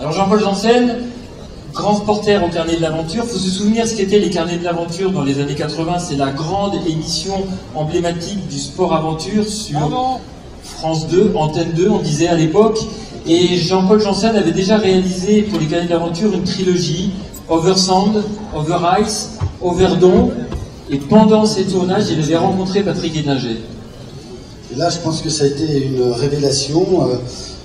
Alors Jean-Paul Janssen, grand reporter au Carnet de l'Aventure, il faut se souvenir ce qu'étaient les Carnets de l'Aventure dans les années 80, c'est la grande émission emblématique du sport-aventure sur France 2, Antenne 2, on disait à l'époque, et Jean-Paul Janssen avait déjà réalisé pour les Carnets de l'Aventure une trilogie, Over Sand, Over Ice, Over Dawn, et pendant ces tournages, il avait rencontré Patrick Héninger. Et là, je pense que ça a été une révélation,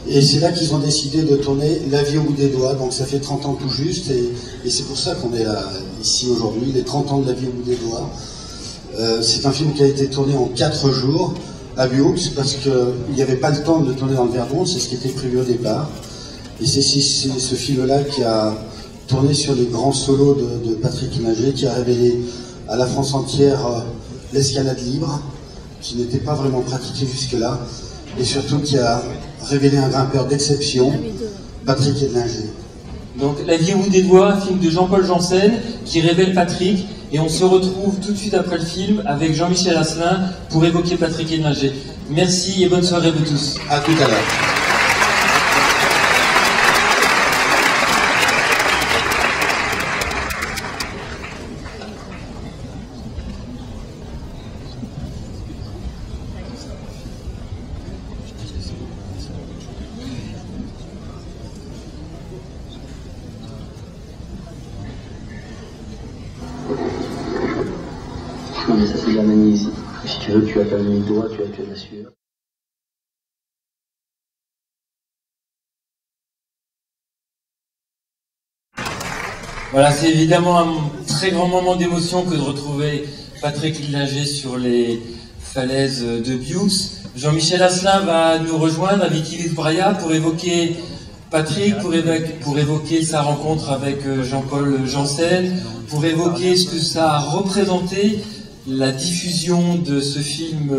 et c'est là qu'ils ont décidé de tourner La vie au bout des doigts, donc ça fait 30 ans tout juste, et c'est pour ça qu'on est là, ici aujourd'hui, les 30 ans de La vie au bout des doigts. C'est un film qui a été tourné en 4 jours à Buaux, parce qu'il n'y avait pas le temps de tourner dans le Verdon, c'est ce qui était prévu au départ. Et c'est ce film-là qui a tourné sur les grands solos de Patrick Héninger, qui a révélé à la France entière l'escalade libre, qui n'était pas vraiment pratiquée jusque-là, et surtout qui a révélé un grimpeur d'exception, Patrick Héninger. Donc La vie au bout des doigts, un film de Jean-Paul Janssen qui révèle Patrick, et on se retrouve tout de suite après le film avec Jean-Michel Asselin pour évoquer Patrick Héninger. Merci et bonne soirée à vous tous. À tout à l'heure. Non mais ça c'est de la manie ici. Si tu veux, tu as quand même mis le doigt, tu as de la sueur. Voilà, c'est évidemment un très grand moment d'émotion que de retrouver Patrick Héninger sur les falaises de Buaux. Jean-Michel Asselin va nous rejoindre avec Yves Braya pour évoquer Patrick, pour évoquer sa rencontre avec Jean-Paul Janssen, pour évoquer ce que ça a représenté, la diffusion de ce film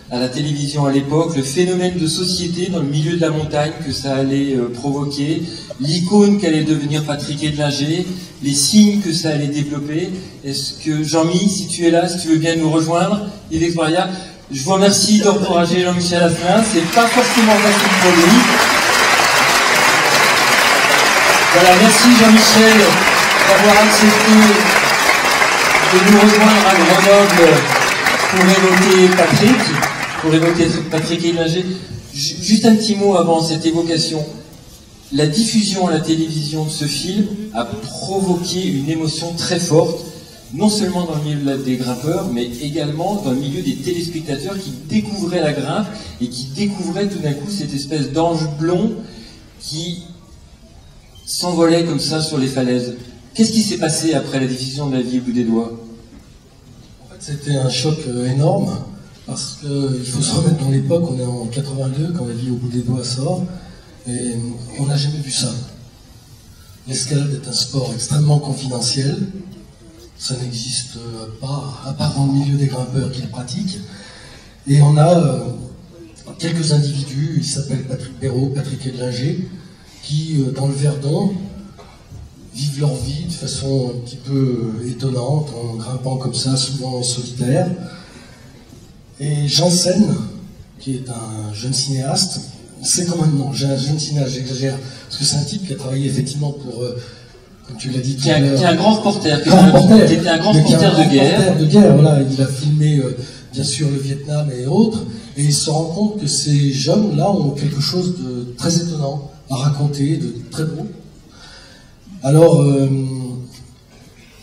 à la télévision à l'époque, le phénomène de société dans le milieu de la montagne que ça allait provoquer, l'icône qu'allait devenir Patrick Héninger, les signes que ça allait développer. Est-ce que Jean-Mi, si tu es là, si tu veux bien nous rejoindre, Yves Braya, je vous remercie d'encourager Jean-Michel Asselin, c'est pas forcément facile pour lui. Voilà, merci Jean-Michel d'avoir accepté de nous rejoindre à Grenoble pour évoquer Patrick Héninger. Juste un petit mot avant cette évocation. La diffusion à la télévision de ce film a provoqué une émotion très forte, non seulement dans le milieu des grimpeurs, mais également dans le milieu des téléspectateurs qui découvraient la grimpe et qui découvraient tout d'un coup cette espèce d'ange blond qui s'envolait comme ça sur les falaises. Qu'est-ce qui s'est passé après la diffusion de La vie au bout des doigts? En fait, c'était un choc énorme, parce qu'il faut se remettre dans l'époque, on est en 82 quand La vie au bout des doigts sort, et on n'a jamais vu ça. L'escalade est un sport extrêmement confidentiel, ça n'existe pas, à part dans le milieu des grimpeurs qui le pratiquent, et on a quelques individus, ils s'appellent Patrick Béraud, Patrick Héninger, qui, dans le Verdon, vivent leur vie de façon un petit peu étonnante, en grimpant comme ça, souvent en solitaire. Et Janssen, qui est un jeune cinéaste, c'est quand même non, un jeune cinéaste, j'exagère, parce que c'est un type qui a travaillé effectivement pour, comme tu l'as dit, qui est un grand reporter, qui était un grand reporter de guerre. Voilà, il a filmé bien sûr le Vietnam et autres, et il se rend compte que ces jeunes-là ont quelque chose de très étonnant à raconter, de très beau. Alors,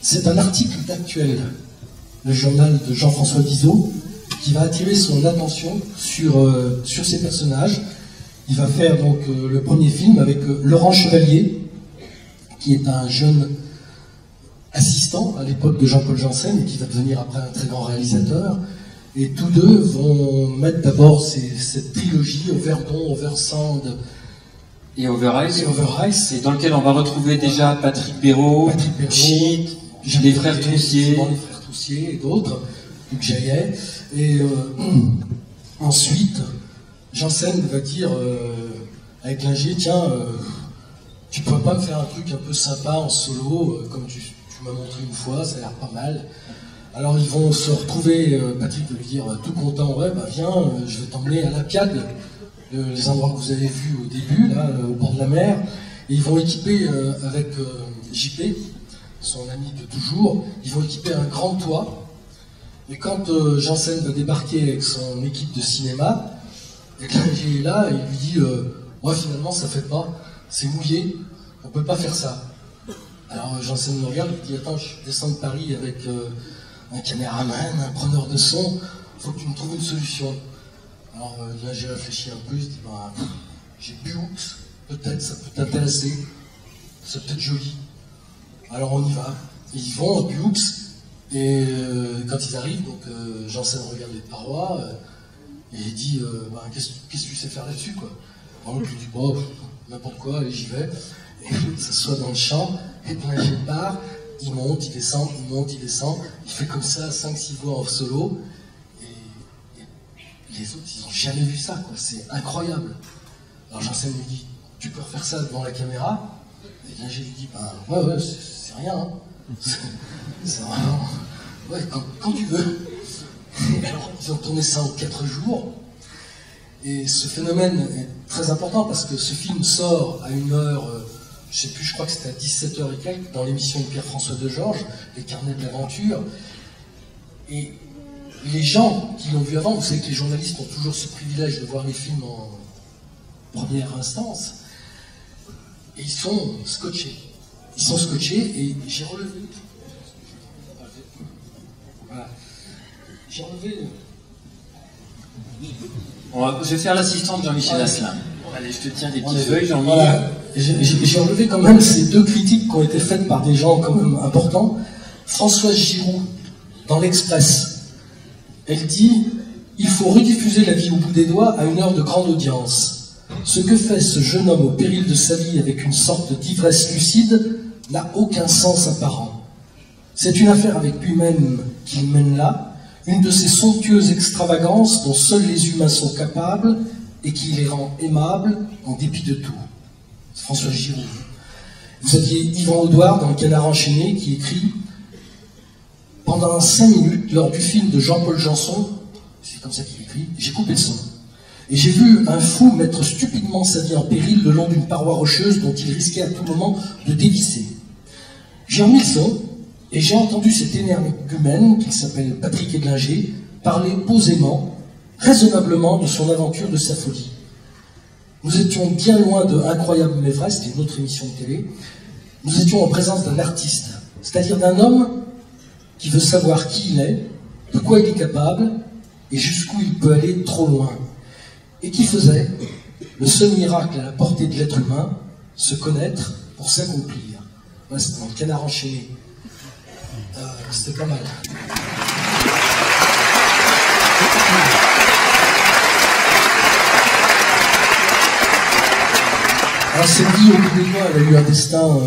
c'est un article d'Actuel, le journal de Jean-François Bizot, qui va attirer son attention sur ces personnages. Il va faire donc le premier film avec Laurent Chevalier, qui est un jeune assistant à l'époque de Jean-Paul Janssen et qui va devenir après un très grand réalisateur. Et tous deux vont mettre d'abord cette trilogie, Over Dawn, Over Sand et Over Ice, et dans lequel on va retrouver déjà Patrick Béraud, Cheat, les frères Troussier, et d'autres, Luc Jaillet. Et ensuite, Janssen va dire avec Héninger, tiens, tu pourrais pas me faire un truc un peu sympa en solo, comme tu m'as montré une fois, ça a l'air pas mal. Alors ils vont se retrouver, Patrick va lui dire, tout content, ouais, bah viens, je vais t'emmener à la Piade, les endroits que vous avez vus au début, là, au bord de la mer. Et ils vont équiper, avec JP, son ami de toujours, ils vont équiper un grand toit. Et quand Janssen va débarquer avec son équipe de cinéma, Edlinger est là et il lui dit ouais, finalement ça fait pas, c'est mouillé, on peut pas faire ça. Alors Janssen me regarde et dit attends, je descends de Paris avec un caméraman, un preneur de son, faut que tu me trouves une solution. Alors là j'ai réfléchi un peu, je dis bah, j'ai Bux, peut-être ça peut t'intéresser, c'est peut-être joli. Alors on y va, ils vont à Bux et quand ils arrivent, donc Janssen regarde les parois et il dit bah, qu'est-ce que tu sais faire là-dessus quoi. Alors l'autre lui dit bon, n'importe quoi, allez j'y vais. Et il s'assoit dans le champ, Edlinger part, il monte, il descend, il monte, il descend, il fait comme ça 5-6 voix en solo. Les autres, ils n'ont jamais vu ça, quoi. C'est incroyable. Alors Janssen lui dit, tu peux refaire ça devant la caméra? Et Edlinger lui dit, bah ouais, c'est rien. Hein. C'est vraiment... Ouais, quand tu veux. Et alors, ils ont tourné ça en 4 jours. Et ce phénomène est très important parce que ce film sort à une heure, je sais plus, je crois que c'était à 17h et quelques, dans l'émission de Pierre-François Degeorges, Les Carnets de l'aventure. Et les gens qui l'ont vu avant, vous savez que les journalistes ont toujours ce privilège de voir les films en première instance, et ils sont scotchés. Ils sont scotchés et j'ai relevé. Voilà. J'ai relevé. Je vais faire l'assistant de Jean-Michel Asselin. Allez, je te tiens des petites feuilles, Jean-Michel. Voilà. J'ai relevé quand même ces 2 critiques qui ont été faites par des gens quand même importants. Françoise Giroud, dans l'Express, elle dit « Il faut rediffuser La vie au bout des doigts à une heure de grande audience. Ce que fait ce jeune homme au péril de sa vie avec une sorte d'ivresse lucide n'a aucun sens apparent. C'est une affaire avec lui-même qu'il mène là, une de ces somptueuses extravagances dont seuls les humains sont capables et qui les rend aimables en dépit de tout. » François Giroud. Vous aviez Yvan Audouard dans Le Canard enchaîné qui écrit « Pendant 5 minutes, lors du film de Jean-Paul Janson, c'est comme ça qu'il écrit, j'ai coupé le son. Et j'ai vu un fou mettre stupidement sa vie en péril le long d'une paroi rocheuse dont il risquait à tout moment de dévisser. J'ai remis le son et j'ai entendu cet énergumène, qui s'appelle Patrick Edlinger, parler posément, raisonnablement de son aventure, de sa folie. Nous étions bien loin de Incroyable mais vrai, c'était une autre émission de télé. Nous étions en présence d'un artiste, c'est-à-dire d'un homme qui veut savoir qui il est, de quoi il est capable, et jusqu'où il peut aller trop loin. Et qui faisait le seul miracle à la portée de l'être humain, se connaître pour s'accomplir. Ouais, c'était dans Le Canard enchaîné. C'était pas mal. Alors cette vie au bout des doigts, elle a eu un destin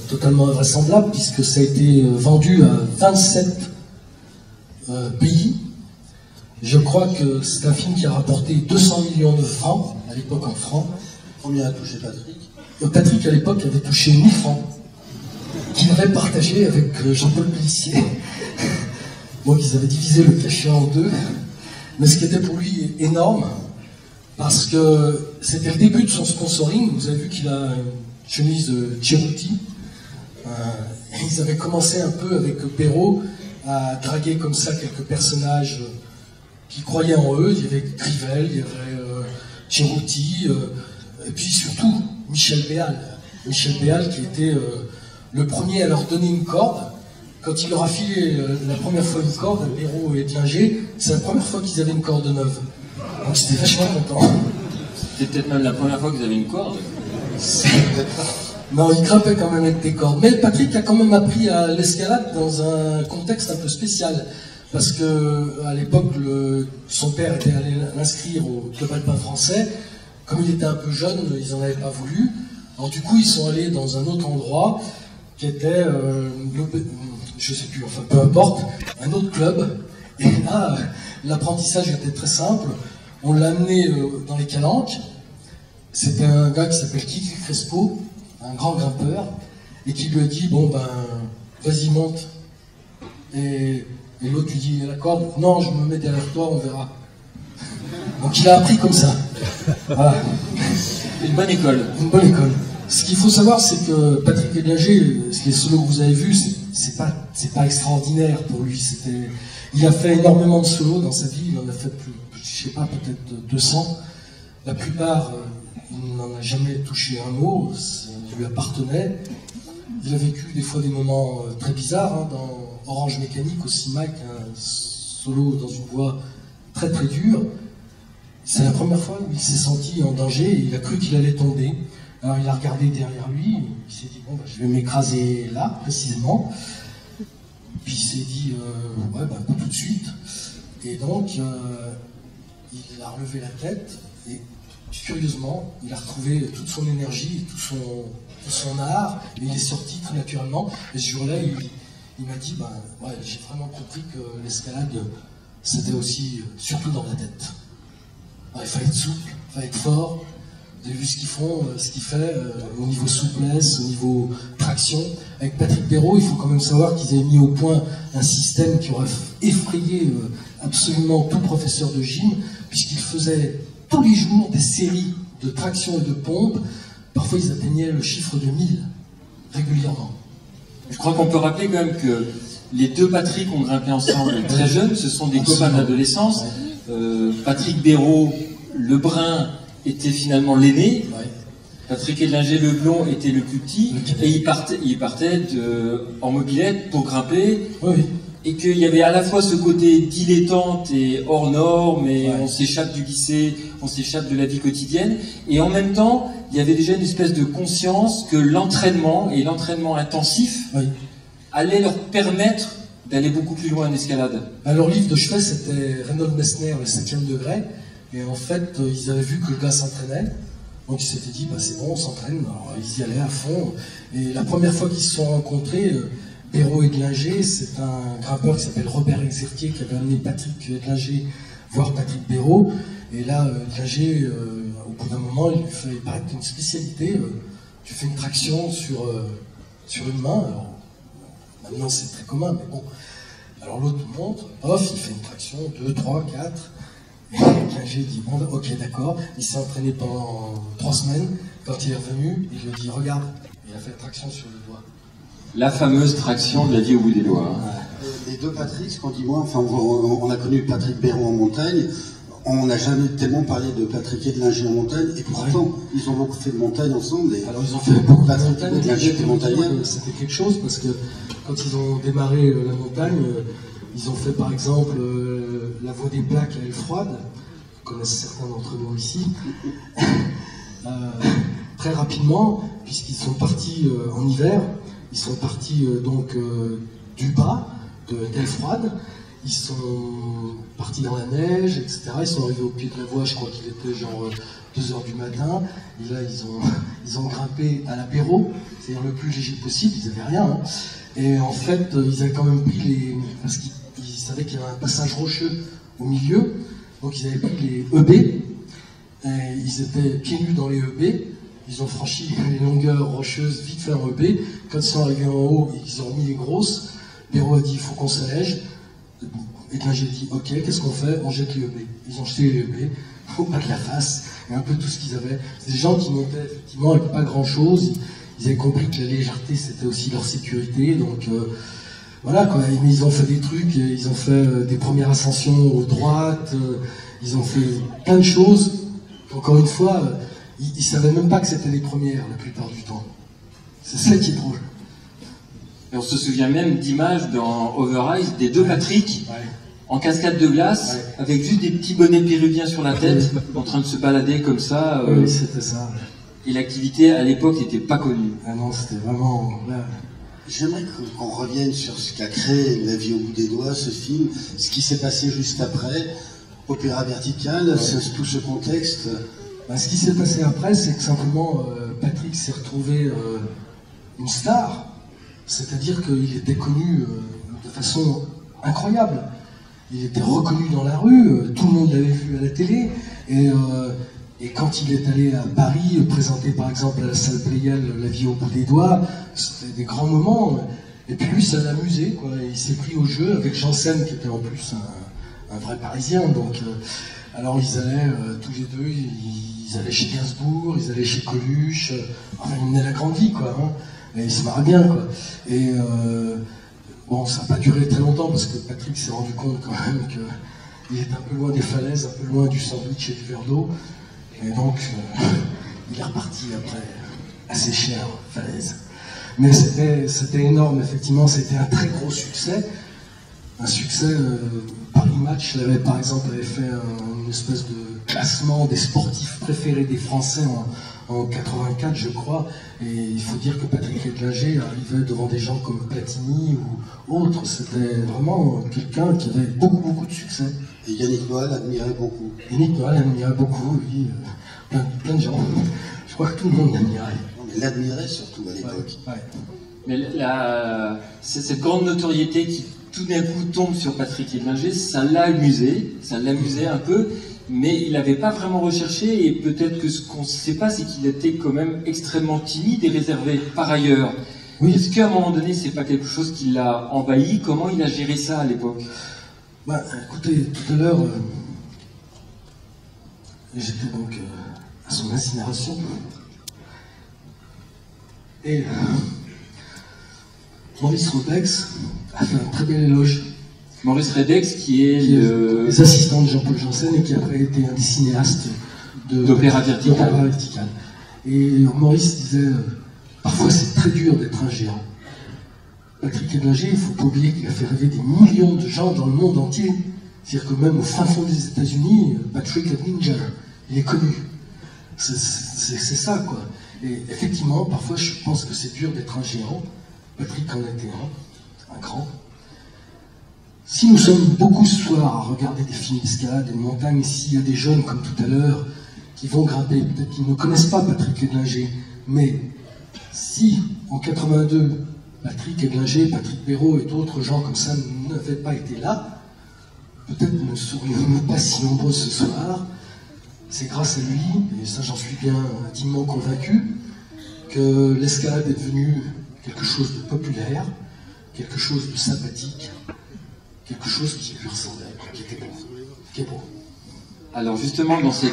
totalement invraisemblable puisque ça a été vendu à 27 pays. Je crois que c'est un film qui a rapporté 200 millions de francs, à l'époque en francs. Combien a touché Patrick? Patrick, à l'époque, avait touché 1000 francs, qu'il avait partagé avec Jean-Paul Pellissier. Donc ils avaient divisé le cachet en 2, mais ce qui était pour lui énorme, parce que c'était le début de son sponsoring. Vous avez vu qu'il a une chemise de Cherokee. Ils avaient commencé un peu avec Perrault à draguer comme ça quelques personnages qui croyaient en eux. Il y avait Crivel, il y avait Cherokee, et puis surtout Michel Béal. Michel Béal qui était le premier à leur donner une corde. Quand il leur a filé la première fois une corde, Perrault et Edlinger, c'est la première fois qu'ils avaient une corde neuve. Donc j'étais vachement content. C'était peut-être même la première fois que vous avez une corde. Non, il grimpait quand même avec des cordes. Mais Patrick a quand même appris à l'escalade dans un contexte un peu spécial. Parce que à l'époque, son père était allé l'inscrire au Club Alpin français. Comme il était un peu jeune, ils n'en avaient pas voulu. Alors du coup, ils sont allés dans un autre endroit qui était, je sais plus, enfin peu importe, un autre club. Et là, l'apprentissage était très simple. On l'a amené dans les Calanques. C'était un gars qui s'appelle Kiki Crespo, un grand grimpeur, et qui lui a dit, bon ben, vas-y monte. Et l'autre lui dit, la corde, non, je me mets derrière toi, on verra. Donc il a appris comme ça. Voilà. Une bonne école. Une bonne école. Ce qu'il faut savoir, c'est que Patrick Edlinger, les solos que vous avez vus, c'est pas extraordinaire pour lui. Il a fait énormément de solos dans sa vie, il en a fait plus, je sais pas, peut-être 200. La plupart, il n'en a jamais touché un mot, ça lui appartenait. Il a vécu des fois des moments très bizarres, hein, dans Orange Mécanique, aussi, Mike, un solo dans une voix très très dure. C'est la première fois où il s'est senti en danger et il a cru qu'il allait tomber. Alors il a regardé derrière lui, il s'est dit bon, bah, je vais m'écraser là, précisément. Puis il s'est dit ouais, bah, tout de suite. Et donc il a relevé la tête et curieusement, il a retrouvé toute son énergie, tout son art, et il est sorti très naturellement. Et ce jour-là, il m'a dit bah, ouais, j'ai vraiment compris que l'escalade, c'était aussi, surtout dans la tête. Alors, il fallait être souple, il fallait être fort. Vous avez vu ce qu'ils font, ce qu'il fait au niveau souplesse, au niveau traction. Avec Patrick Béraud, il faut quand même savoir qu'ils avaient mis au point un système qui aurait effrayé absolument tout professeur de gym, puisqu'ils faisaient tous les jours des séries de traction et de pompe. Parfois, ils atteignaient le chiffre de 1000 régulièrement. Je crois qu'on peut rappeler quand même que les deux Patrick ont grimpé ensemble très jeunes, ce sont des copains d'adolescence. Patrick Béraud, le brun, était finalement l'aîné. Ouais. Patrick Edlinger, le blond, était le plus petit. Et il partait en mobilette pour grimper. Oui. Et qu'il y avait à la fois ce côté dilettante et hors norme, et ouais, on s'échappe du lycée, on s'échappe de la vie quotidienne. Et en même temps, il y avait déjà une espèce de conscience que l'entraînement, et l'entraînement intensif, oui, allait leur permettre d'aller beaucoup plus loin en escalade. Leur livre de chevet, c'était Reynold Messner, le 7e degré. Et en fait, ils avaient vu que le gars s'entraînait. Donc ils s'étaient dit, bah, c'est bon, on s'entraîne. Alors ils y allaient à fond. Et la première fois qu'ils se sont rencontrés, Béraud et Edlinger, c'est un grimpeur qui s'appelle Robert Exertier qui avait amené Patrick Edlinger voir Patrick Béraud. Et là, Edlinger, au bout d'un moment, il lui fait paraître une spécialité. Tu fais une traction sur une main. Alors, maintenant, c'est très commun, mais bon. Alors l'autre montre, off, il fait une traction, 2, 3, 4. Et Edlinger dit, bon, ok, d'accord. Il s'est entraîné pendant 3 semaines. Quand il est revenu, il lui dit, regarde, il a fait traction sur le doigt. La fameuse traction de la vie au bout des doigts. Les deux Patrick, ce qu'on dit moi, enfin, on a connu Patrick Béraud en montagne, on n'a jamais tellement parlé de Patrick Edlinger en montagne, et pourtant, ouais, ils ont beaucoup fait de montagne ensemble. Et alors ils ont fait beaucoup de montagne, Edlinger était montagnard. C'était quelque chose, parce que quand ils ont démarré la montagne, ils ont fait par exemple la Vaux des Plaques à Elfroide, que connaissent certains d'entre nous ici, très rapidement, puisqu'ils sont partis en hiver. Ils sont partis donc du bas, d'Elfroide, ils sont partis dans la neige, etc. Ils sont arrivés au pied de la voie, je crois qu'il était genre 2h du matin, et là ils ont grimpé à l'apéro, c'est-à-dire le plus léger possible, ils n'avaient rien. Hein. Et en fait, ils avaient quand même pris parce qu'ils savaient qu'il y avait un passage rocheux au milieu, donc ils avaient pris les EB, et ils étaient pieds nus dans les EB. Ils ont franchi les longueurs rocheuses, vite fait en EB. Quand ils sont arrivés en haut, ils ont remis les grosses. Béraud a dit, il faut qu'on s'allège. Et là, j'ai dit, ok, qu'est-ce qu'on fait? On jette les EB. Ils ont jeté les EB, au bas de la face, et un peu tout ce qu'ils avaient. C'est des gens qui montaient effectivement avec pas grand-chose. Ils avaient compris que la légèreté, c'était aussi leur sécurité. Donc, voilà, quoi. Mais ils ont fait des trucs, ils ont fait des premières ascensions aux droites, ils ont fait plein de choses. Encore une fois, ils ne savaient même pas que c'était les premières la plupart du temps. C'est ça qui est drôle. Et on se souvient même d'images dans Over-Ice des deux Patrick, ouais, en cascade de glace, ouais, avec juste des petits bonnets péruviens sur la tête, ouais, en train de se balader comme ça. Oui, c'était ça. Et l'activité à l'époque n'était pas connue. Ah non, c'était vraiment... Là. J'aimerais qu'on revienne sur ce qu'a créé La vie au bout des doigts, ce film, ce qui s'est passé juste après, Opéra Vertical, ouais, tout ce contexte. Ben, ce qui s'est passé après, c'est que simplement Patrick s'est retrouvé une star, c'est-à-dire qu'il était connu de façon incroyable. Il était reconnu dans la rue, tout le monde l'avait vu à la télé, et quand il est allé à Paris, présenter par exemple à la salle Pleyel La vie au bout des doigts, c'était des grands moments, et puis lui ça l'a amusé, quoi. Il s'est pris au jeu avec Janssen qui était en plus un vrai Parisien, donc Alors ils allaient tous les deux, ils allaient chez Gainsbourg, ils allaient chez Coluche, enfin ils menaient la grande vie quoi, hein, et ils se marraient bien quoi. Et bon, ça n'a pas duré très longtemps parce que Patrick s'est rendu compte quand même qu'il était un peu loin des falaises, un peu loin du sandwich et du verre d'eau, et donc il est reparti après assez cher, falaise. Mais c'était énorme, effectivement, c'était un très gros succès. Un succès, Paris Match par exemple avait fait une espèce de classement des sportifs préférés des Français en 84 je crois, et il faut dire que Patrick Edlinger arrivait devant des gens comme Platini ou autres, c'était vraiment quelqu'un qui avait beaucoup de succès. Et Yannick Noël admirait beaucoup. Yannick Noël admirait beaucoup, oui, plein de gens, je crois que tout le monde l'admirait. Mais l'admirait surtout à l'époque. Ouais, ouais. Mais cette grande notoriété qui tout d'un coup tombe sur Patrick Edlinger, ça l'amusait un peu, mais il n'avait pas vraiment recherché, et peut-être que ce qu'on ne sait pas, c'est qu'il était quand même extrêmement timide et réservé par ailleurs. Oui. Est-ce qu'à un moment donné, c'est pas quelque chose qui l'a envahi? Comment il a géré ça à l'époque? Bah, écoutez, tout à l'heure, j'étais donc à son incinération, et Maurice Rodex a fait un très bel éloge. Maurice Rodex, qui est les assistants de Jean-Paul Janssen et qui après été un des cinéastes d'Opéra Vertical. Et Maurice disait, parfois c'est très dur d'être un géant. Patrick Edlinger, il ne faut pas oublier qu'il a fait rêver des millions de gens dans le monde entier. C'est-à-dire que même au fin fond des États-Unis, Patrick Edlinger, il est connu. C'est ça, quoi. Et effectivement, parfois je pense que c'est dur d'être un géant. Patrick en était un grand. Si nous sommes beaucoup ce soir à regarder des films d'escalade et de montagne, et s'il y a des jeunes comme tout à l'heure qui vont grimper, peut-être qu'ils ne connaissent pas Patrick Edlinger, mais si en 82, Patrick Edlinger, Patrick Béraud et d'autres gens comme ça n'avaient pas été là, peut-être ne serions-nous pas si nombreux ce soir. C'est grâce à lui, et ça j'en suis bien intimement convaincu, que l'escalade est devenue quelque chose de populaire, quelque chose de sympathique, quelque chose qui lui ressemblait, qui était beau, qui est beau. Alors justement, dans cette...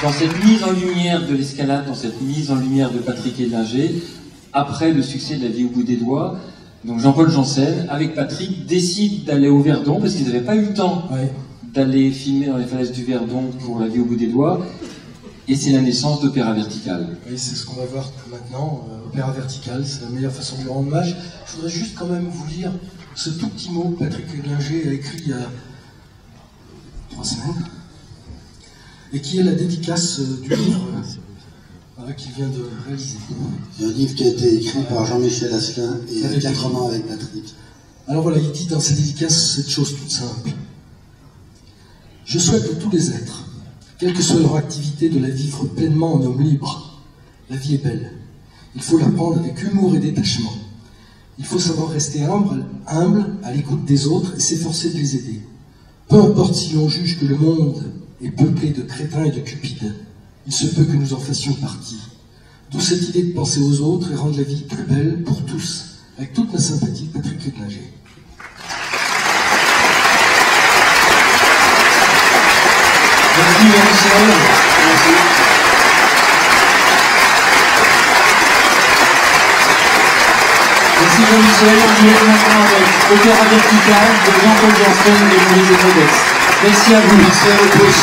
Dans cette mise en lumière de l'escalade, dans cette mise en lumière de Patrick Edlinger, après le succès de La vie au bout des doigts, donc Jean-Paul Janssen, avec Patrick, décide d'aller au Verdon, parce qu'ils n'avaient pas eu le temps d'aller filmer dans les falaises du Verdon pour La vie au bout des doigts, et c'est la naissance d'Opéra Vertical. Oui, c'est ce qu'on va voir maintenant, Opéra Vertical, c'est la meilleure façon de lui rendre hommage. Je voudrais juste quand même vous lire ce tout petit mot que Patrick Edlinger a écrit il y a 3 semaines, et qui est la dédicace du livre qu'il vient de réaliser. C'est un livre qui a été écrit par Jean-Michel Asselin et 4 mains avec Patrick. Alors voilà, il dit dans sa dédicace cette chose toute simple. Je souhaite à tous les êtres, quelle que soit leur activité, de la vivre pleinement en homme libre. La vie est belle. Il faut la prendre avec humour et détachement. Il faut savoir rester humble à l'écoute des autres et s'efforcer de les aider. Peu importe si l'on juge que le monde est peuplé de crétins et de cupides, il se peut que nous en fassions partie. D'où cette idée de penser aux autres et rendre la vie plus belle pour tous, avec toute ma sympathie, Patrick Edlinger. Merci Jean-Michel. Merci. Merci Jean-Michel. On est maintenant avec Opéra Vertical de Jean-Paul Janssen et de Maurice Rodex. Merci à vous. Merci à vous tous.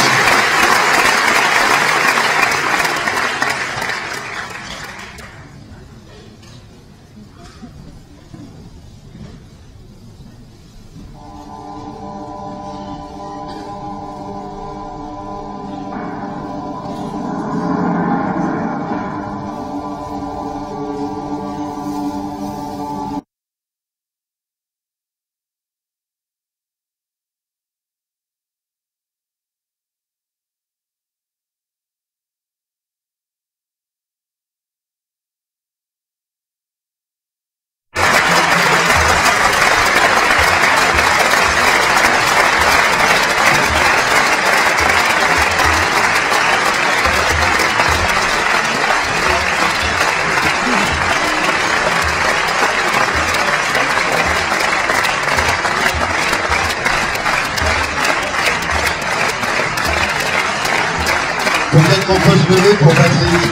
Peut-être qu'on peut se lever pour Patrick.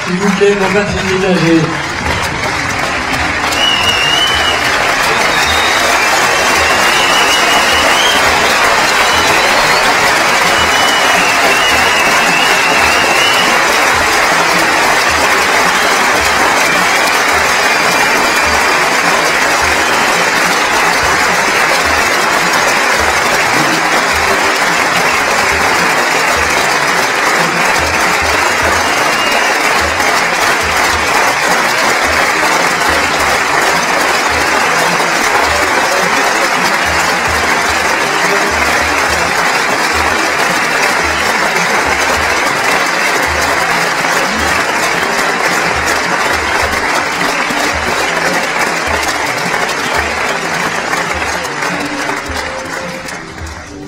S'il vous plaît, pour Patrick Lillinger.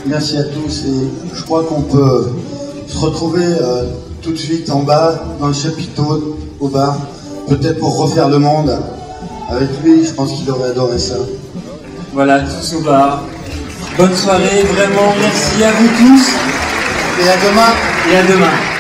Merci à tous et je crois qu'on peut se retrouver tout de suite en bas dans le chapiteau au bar, peut-être pour refaire le monde. Avec lui, je pense qu'il aurait adoré ça. Voilà, tous au bar. Bonne soirée, vraiment, merci à vous tous. Et à demain. Et à demain.